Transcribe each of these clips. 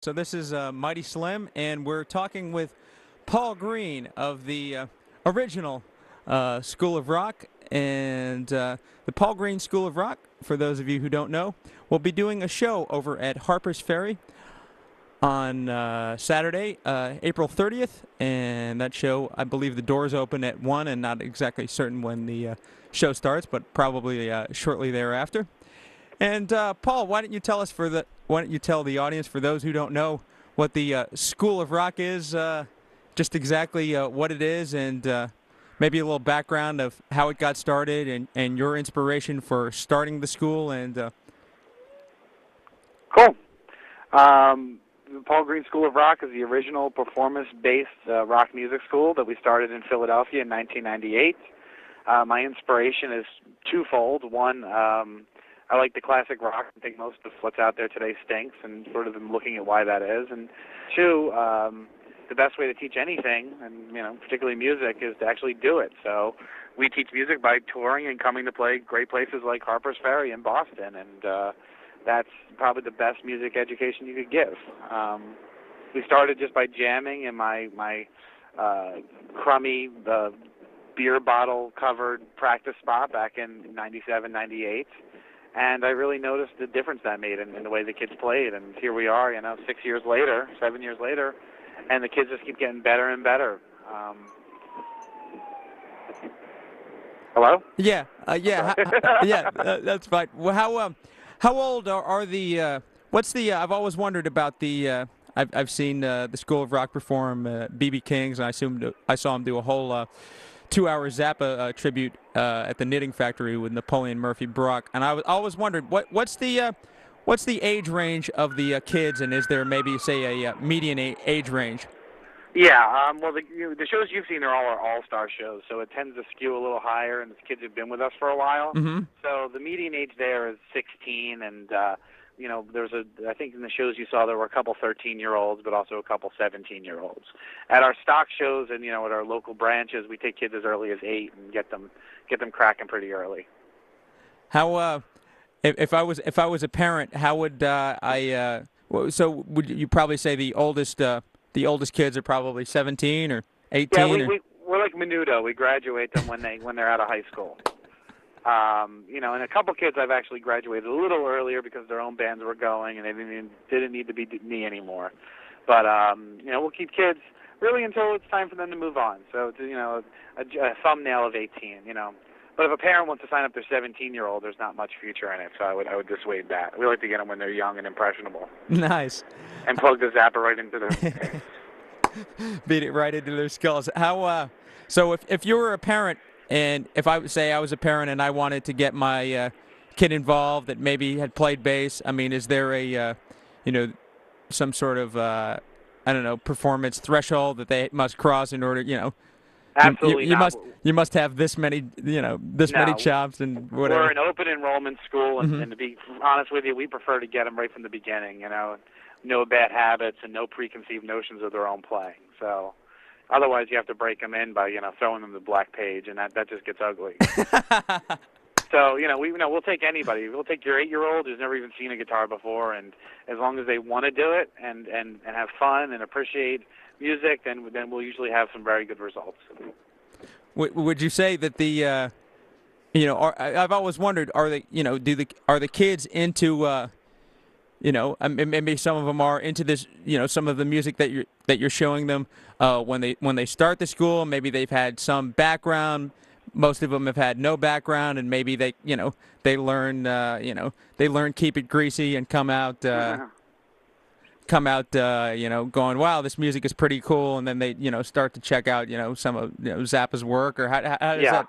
So this is Mighty Slim, and we're talking with Paul Green of the original School of Rock. And the Paul Green School of Rock, for those of you who don't know, will be doing a show over at Harper's Ferry on Saturday, April 30th. And that show, I believe the doors open at 1, and not exactly certain when the show starts, but probably shortly thereafter. And Paul, why don't you tell the audience, for those who don't know, what the School of Rock is, just exactly what it is, and maybe a little background of how it got started and your inspiration for starting the school. And Cool. The Paul Green School of Rock is the original performance-based rock music school that we started in Philadelphia in 1998. My inspiration is twofold. One, I like the classic rock. I think most of what's out there today stinks, and sort of am looking at why that is. And two, the best way to teach anything, and particularly music, is to actually do it. So we teach music by touring and coming to play great places like Harper's Ferry in Boston, and that's probably the best music education you could give. We started just by jamming in my crummy beer bottle covered practice spot back in '97, '98. And I really noticed the difference that made in the way the kids played. And here we are, 6 years later, 7 years later, and the kids just keep getting better and better. Hello? yeah, yeah, that's fine. Well, how old are the? What's the? I've always wondered about the. I've seen the School of Rock perform B.B. King's, and I saw him do a whole 2-hour Zappa tribute at the Knitting Factory with Napoleon Murphy Brock, and I always wondered what's the age range of the kids, and is there maybe say a median age range? Yeah, well, the shows you've seen are all our all-star shows, so it tends to skew a little higher, and the kids have been with us for a while. Mm-hmm. So the median age there is 16, and I think in the shows you saw there were a couple 13-year-olds, but also a couple 17-year-olds. At our stock shows and at our local branches, we take kids as early as 8 and get them cracking pretty early. How if I was a parent, how would so would you probably say the oldest kids are probably 17 or 18? Yeah, we're like Menudo. We graduate them when they're out of high school. And a couple kids I've actually graduated a little earlier because their own bands were going and they didn't need to be me anymore. But we'll keep kids really until it's time for them to move on. So it's a thumbnail of 18. But if a parent wants to sign up their 17-year-old, there's not much future in it. So I would dissuade that. We like to get them when they're young and impressionable. Nice. And plug the Zappa right into their beat it right into their skulls. How so if you were a parent, and if I was a parent and I wanted to get my kid involved that maybe had played bass, I mean, is there a some sort of performance threshold that they must cross in order, Absolutely you not. You must have this many many chops and whatever. We're an open enrollment school, and to be honest with you, we prefer to get them right from the beginning. No bad habits and no preconceived notions of their own playing. So. Otherwise, you have to break them in by, throwing them the black page, and that just gets ugly. So, we'll take anybody. We'll take your 8-year-old who's never even seen a guitar before, and as long as they want to do it and have fun and appreciate music, then we'll usually have some very good results. Would you say that the, I've always wondered, are they, are the kids into, maybe some of them are into this, some of the music that you're showing them when they start the school. Maybe they've had some background. Most of them have had no background, and maybe they learn Keep It Greasy and come out going, wow, this music is pretty cool, and then they start to check out some of Zappa's work, or how does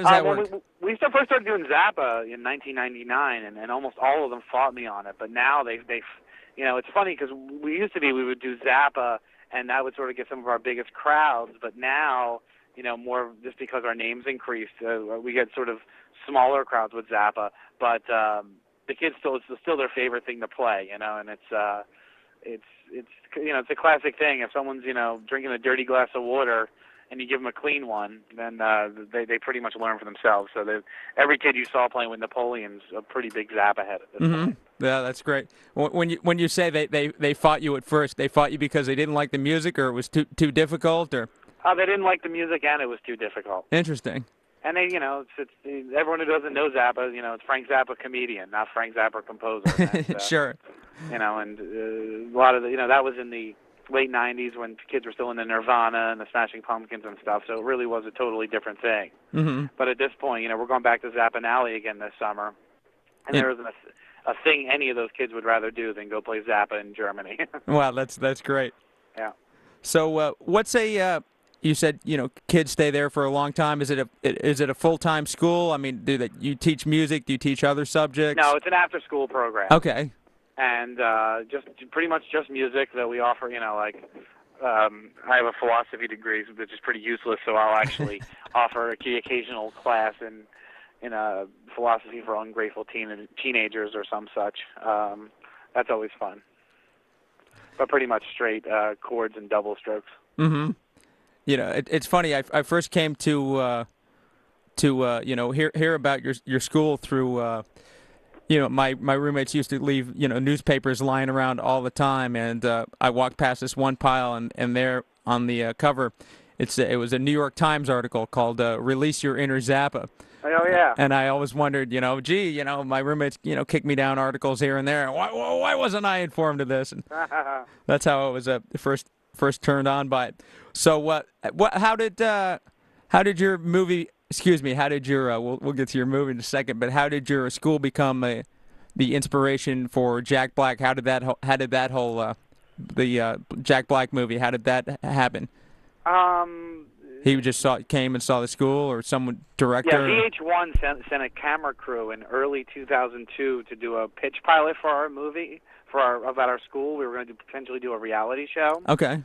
that work? We first started doing Zappa in 1999, and almost all of them fought me on it. But now they've it's funny because we would do Zappa, and that would sort of get some of our biggest crowds. But now, more just because our names increased, we get sort of smaller crowds with Zappa. But the kids it's still their favorite thing to play, and it's a classic thing. If someone's drinking a dirty glass of water and you give them a clean one, then they pretty much learn for themselves. So every kid you saw playing with Napoleon's a pretty big Zappa head at this point. Yeah, that's great. When you say they fought you at first, they fought you because they didn't like the music, or it was too difficult, or They didn't like the music, and it was too difficult. interesting. And they, everyone who doesn't know Zappa, it's Frank Zappa comedian, not Frank Zappa composer. And, Sure. and a lot of that was in the late '90s when kids were still into Nirvana and the Smashing Pumpkins and stuff. So it really was a totally different thing. Mm-hmm. But at this point, we're going back to Zappa Alley again this summer, and there isn't a thing any of those kids would rather do than go play Zappa in Germany. Wow, that's great. Yeah. So what's a you said kids stay there for a long time. Is it a full-time school? I mean, you teach music? Do you teach other subjects? No, it's an after-school program. Okay. And just pretty much just music that we offer. I have a philosophy degree, which is pretty useless. So I'll actually offer the occasional class in philosophy for ungrateful teenagers or some such. That's always fun. But pretty much straight chords and double strokes. Mm-hmm. It's funny. I first came to hear about your school through my roommates used to leave newspapers lying around all the time, and I walked past this one pile, and there on the cover, it was a New York Times article called "Release Your Inner Zappa." Oh yeah. And I always wondered, my roommates kick me down articles here and there. Why wasn't I informed of this? And that's how I was first turned on by it. So how did your movie? Excuse me. How did your we'll get to your movie in a second. But how did your school become the inspiration for Jack Black? How did that whole the Jack Black movie? How did that happen? He just came and saw the school, or someone director. Yeah, VH1 sent a camera crew in early 2002 to do a pitch pilot for our movie about our school. We were going to potentially do a reality show. Okay.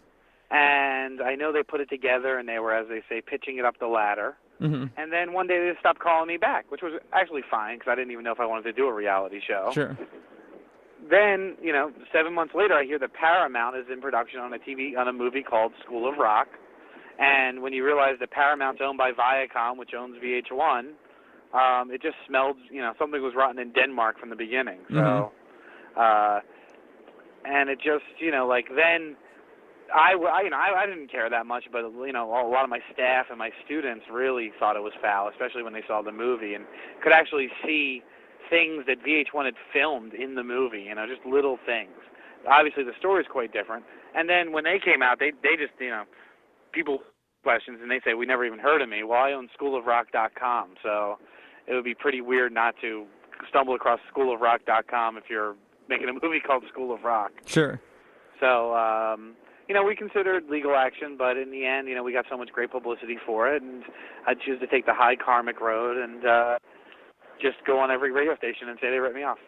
And I know they put it together, and they were, as they say, pitching it up the ladder. Mm-hmm. And then one day they just stopped calling me back, which was actually fine because I didn't even know if I wanted to do a reality show. Sure. Then, 7 months later, I hear that Paramount is in production on a movie called School of Rock. And when you realize that Paramount's owned by Viacom, which owns VH1, it just smelled, something was rotten in Denmark from the beginning. So, and it just, then I didn't care that much, but a lot of my staff and my students really thought it was foul, especially when they saw the movie and could actually see things that VH1 had filmed in the movie, just little things. Obviously, the story's quite different. And then when they came out, they just, people questions, and they say, we never even heard of me. Well, I own schoolofrock.com, so it would be pretty weird not to stumble across schoolofrock.com if you're making a movie called School of Rock. Sure. So, we considered legal action, but in the end, we got so much great publicity for it, and I choose to take the high karmic road and just go on every radio station and say they ripped me off.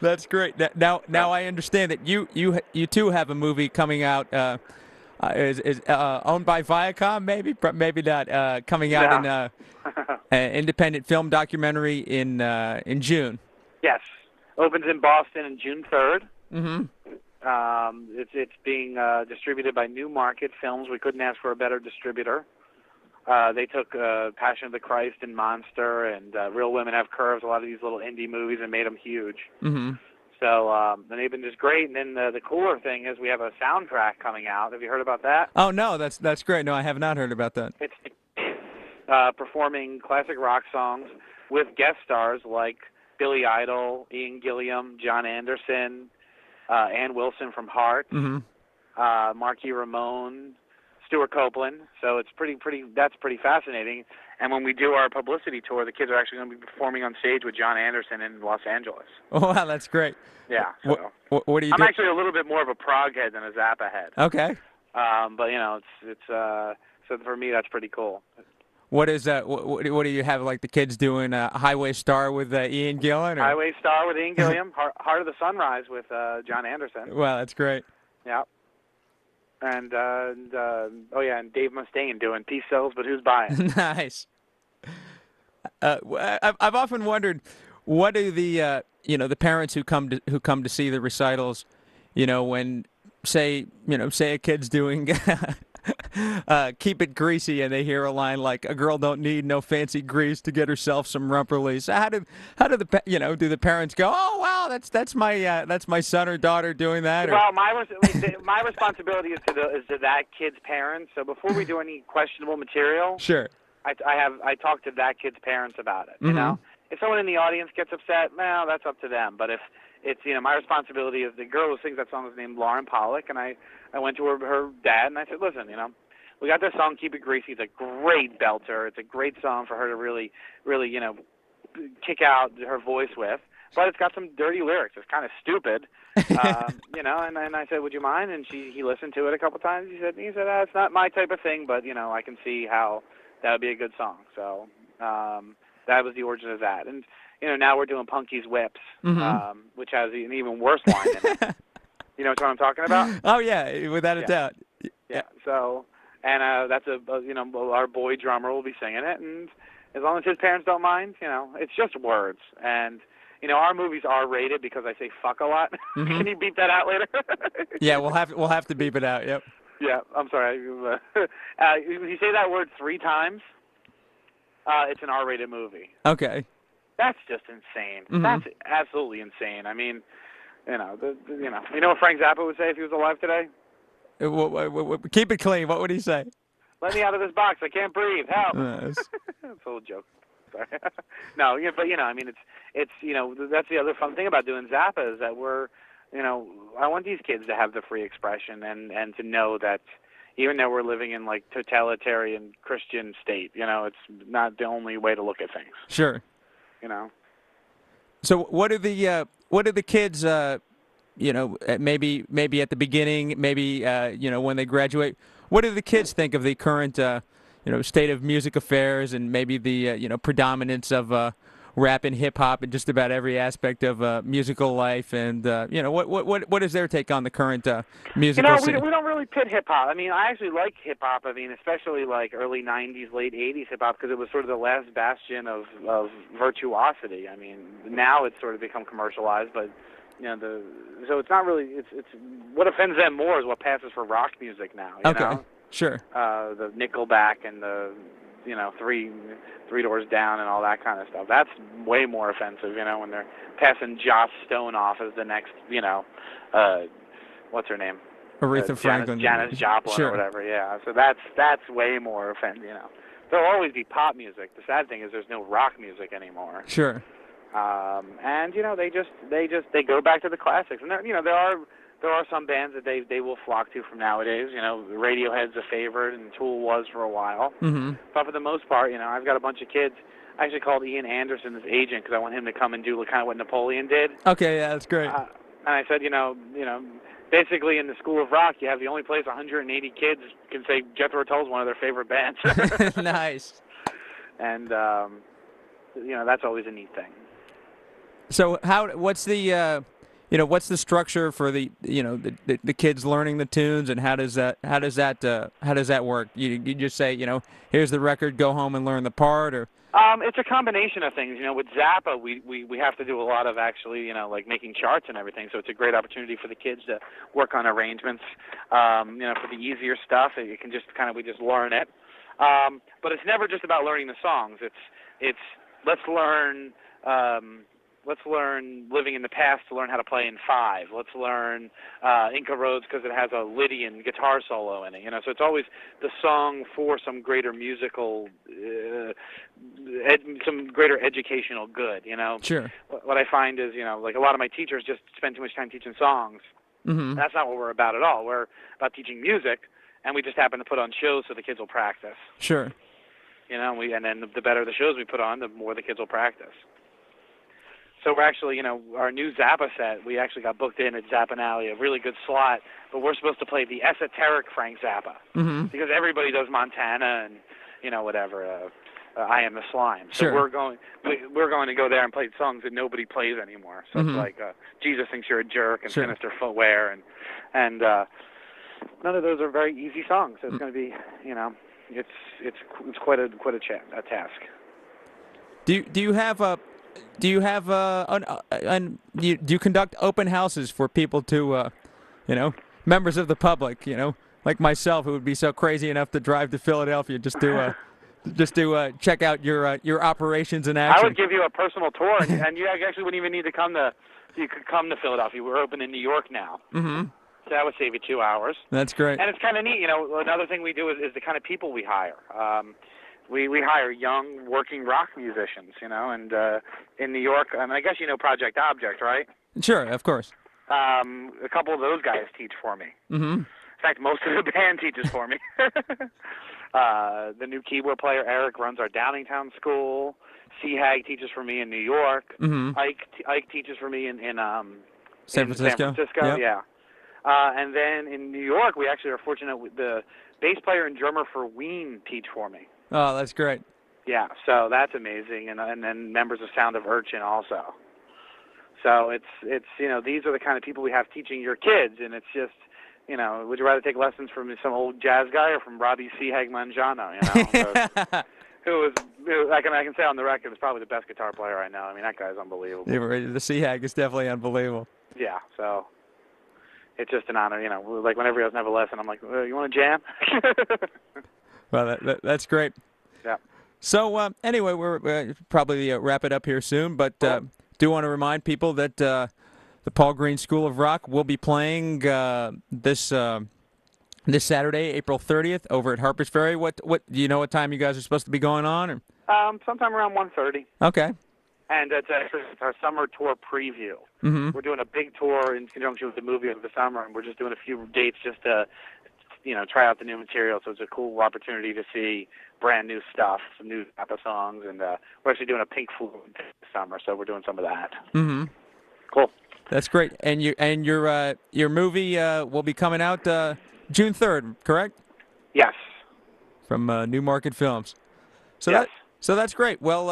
That's great. Now I understand that you too have a movie coming out. Is owned by Viacom, maybe not. Coming out in an independent film documentary in June. Yes, opens in Boston on June 3rd. Mm-hmm. It's being distributed by New Market Films. We couldn't ask for a better distributor. They took Passion of the Christ and Monster and Real Women Have Curves, a lot of these little indie movies, and made them huge. Mm-hmm. So and they've been just great. And then the cooler thing is we have a soundtrack coming out. Have you heard about that? Oh, no, that's great. No, I have not heard about that. It's performing classic rock songs with guest stars like Billy Idol, Ian Gilliam, John Anderson, Ann Wilson from Heart, Marky Ramone, Stuart Copeland. So it's that's pretty fascinating. And when we do our publicity tour, the kids are actually going to be performing on stage with John Anderson in Los Angeles. Oh, wow, that's great. Yeah. So what do you I'm do? actually a little bit more of a prog head than a Zappa head. Okay. But it's so for me that's pretty cool. What is what do you have, like the kids doing Highway Star with Ian Gillan? Or? Highway Star with Ian Gilliam, Heart of the Sunrise with John Anderson. Wow, that's great. Yeah. And Dave Mustaine doing Peace Sells, but who's buying? Nice. I've often wondered, what do the parents who come to see the recitals, when say a kid's doing keep it greasy, and they hear a line like, "A girl don't need no fancy grease to get herself some rump release." How do do the parents go, "Oh wow, that's my son or daughter doing that"? Or Well, my responsibility is to that kid's parents. So before we do any questionable material, sure. I talk to that kid's parents about it. You Mm-hmm. know, if someone in the audience gets upset, well, that's up to them. But if it's my responsibility is the girl who sings that song is named Lauren Pollock, and I went to her dad and I said, listen, we got this song, Keep It Greasy. It's a great belter. It's a great song for her to really kick out her voice with. But it's got some dirty lyrics. It's kind of stupid, And I said, would you mind? And he listened to it a couple times. He said, it's not my type of thing, but I can see how that would be a good song. So that was the origin of that. And now we're doing Punky's Whips, Mm-hmm. which has an even worse line in it. You know what I'm talking about? Oh yeah, without a doubt. Yeah. So, and that's our boy drummer will be singing it, and as long as his parents don't mind, it's just words. And our movies are rated because I say fuck a lot. Mm-hmm. Can you beep that out later? Yeah, we'll have to beep it out. Yep. Yeah, I'm sorry. If you say that word 3 times, it's an R-rated movie. Okay. That's just insane. Mm-hmm. That's absolutely insane. I mean, you know what Frank Zappa would say if he was alive today? Keep it clean. What would he say? Let me out of this box. I can't breathe. Help. Yes. It's a little joke. Sorry. No, but I mean, it's that's the other fun thing about doing Zappa is that I want these kids to have the free expression and to know that even though we're living in like totalitarian Christian state, it's not the only way to look at things. Sure. So what are the kids maybe at the beginning, maybe when they graduate, what do the kids think of the current state of music affairs and maybe the predominance of rap and hip hop and just about every aspect of musical life, and what is their take on the current musical scene? We don't really pit hip hop. I mean, I actually like hip hop. I mean, especially like early '90s, late '80s hip hop because it was sort of the last bastion of virtuosity. I mean, now it's sort of become commercialized, but so it's not really. It's what offends them more is what passes for rock music now. You okay, know? Sure. The Nickelback and the Three Doors Down and all that kind of stuff. That's way more offensive, when they're passing Joss Stone off as the next, what's her name? Aretha Franklin. Janis Joplin sure. Or whatever, yeah. So that's way more offensive, There'll always be pop music. The sad thing is there's no rock music anymore. Sure. And they go back to the classics. And there are some bands that they will flock to from nowadays. Radiohead's a favorite, and Tool was for a while. Mm-hmm. But for the most part, I've got a bunch of kids. I actually called Ian Anderson, his agent, because I want him to come and do kind of what Napoleon did. Okay, yeah, that's great. And I said, basically in the School of Rock, you have the only place 180 kids can say Jethro Tull's one of their favorite bands. Nice. And that's always a neat thing. So what's the structure for the kids learning the tunes, and how does that work? You just say, here's the record, go home and learn the part, or it's a combination of things. With Zappa, we have to do a lot of actually, like making charts and everything. So it's a great opportunity for the kids to work on arrangements. For the easier stuff, it can just we just learn it. But it's never just about learning the songs. It's let's learn Living in the Past to learn how to play in 5. Let's learn Inca Roads because it has a Lydian guitar solo in it. So it's always the song for some greater musical, some greater educational good. Sure. What I find is, like a lot of my teachers just spend too much time teaching songs. Mm-hmm. That's not what we're about at all. We're about teaching music, and we just happen to put on shows so the kids will practice. Sure. And then the better the shows we put on, the more the kids will practice. So we're actually, our new Zappa set, we actually got booked in at Zappa Alley, a really good slot, but we're supposed to play the esoteric Frank Zappa. Mm-hmm. Because everybody does Montana and, whatever, I Am the Slime. So sure. we're going to go there and play songs that nobody plays anymore. So mm-hmm. it's like Jesus Thinks You're a Jerk and sure. Sinister Footwear, and none of those are very easy songs. So it's going to be, it's quite a task. Do you have do you conduct open houses for people to, members of the public, like myself, who would be so crazy enough to drive to Philadelphia just to check out your operations in I action. would give you a personal tour, and you actually wouldn't even need to come to. You could come to Philadelphia. We're open in New York now. Mm-hmm. So that would save you 2 hours. That's great. And it's kind of neat. You know, another thing we do is the kind of people we hire. We hire young, working rock musicians, you know, and in New York, I mean, I guess you know Project Object, right? Sure, of course. A couple of those guys teach for me. Mm-hmm. In fact, most of the band teaches for me. The new keyboard player, Eric, runs our Downingtown school. C-Hag teaches for me in New York. Mm-hmm. Ike teaches for me in San Francisco? Yep. Yeah. And then in New York, we actually are fortunate with the bass player and drummer for Ween teach for me. Oh, that's great. Yeah, so that's amazing, and then members of Sound of Urchin also. So it's you know, these are the kind of people we have teaching your kids, and it's just, you know, would you rather take lessons from some old jazz guy or from Robbie C-Hag Mangiano, you know? who I can say on the record is probably the best guitar player I know. I mean, that guy's unbelievable. Yeah, the C-Hag is definitely unbelievable. Yeah, so it's just an honor, you know. Like whenever he doesn't have a lesson, I'm like, you want to jam? Well, that's great. Yeah. So anyway, we're probably wrap it up here soon, but do want to remind people that the Paul Green School of Rock will be playing this Saturday, April 30th, over at Harper's Ferry. What do you know what time you guys are supposed to be going on? Or? Sometime around 1:30. Okay. And it's our summer tour preview. Mm-hmm. We're doing a big tour in conjunction with the movie of the summer, and we're just doing a few dates just to, you know, try out the new material. So it's a cool opportunity to see brand new stuff, some new type of songs, and we're actually doing a Pink Floyd this summer, so we're doing some of that. Mm-hmm. Cool. That's great. And your movie will be coming out June 3rd, correct? Yes. From Newmarket Films. So yes. That's great. Well,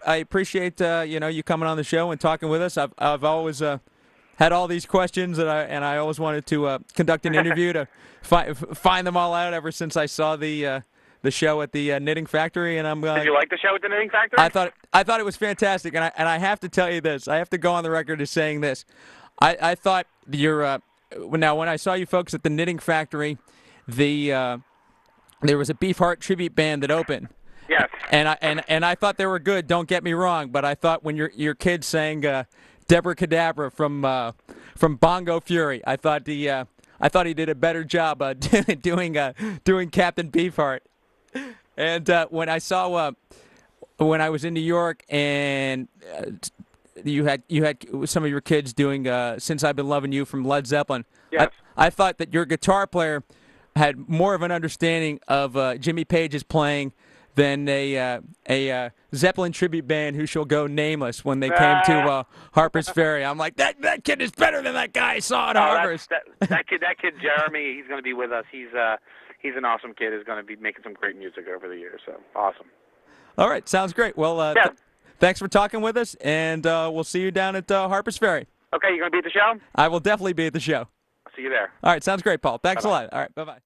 I appreciate you coming on the show and talking with us. I've always had all these questions, and I always wanted to conduct an interview to find them all out ever since I saw the show at the Knitting Factory. And I'm Did you like the show at the Knitting Factory? I thought it was fantastic, and I have to tell you this. I have to go on the record as saying this. I thought now when I saw you folks at the Knitting Factory, there was a Beefheart tribute band that opened. Yes. And I thought they were good. Don't get me wrong, but I thought when your kid sang Deborah Cadabra from Bongo Fury, I thought he did a better job doing Captain Beefheart. And when I was in New York and you had some of your kids doing Since I've Been Loving You from Led Zeppelin. Yes. I thought that your guitar player had more of an understanding of Jimmy Page's playing than a Zeppelin tribute band who shall go nameless when they came to Harper's Ferry. I'm like, that kid is better than that guy I saw at Harper's. That kid Jeremy, he's going to be with us. He's an awesome kid. He's going to be making some great music over the years. So awesome. All right, sounds great. Well, thanks for talking with us, and we'll see you down at Harper's Ferry. Okay, you going to be at the show? I will definitely be at the show. I'll see you there. All right, sounds great, Paul. Thanks Bye-bye. a lot. All right, bye-bye.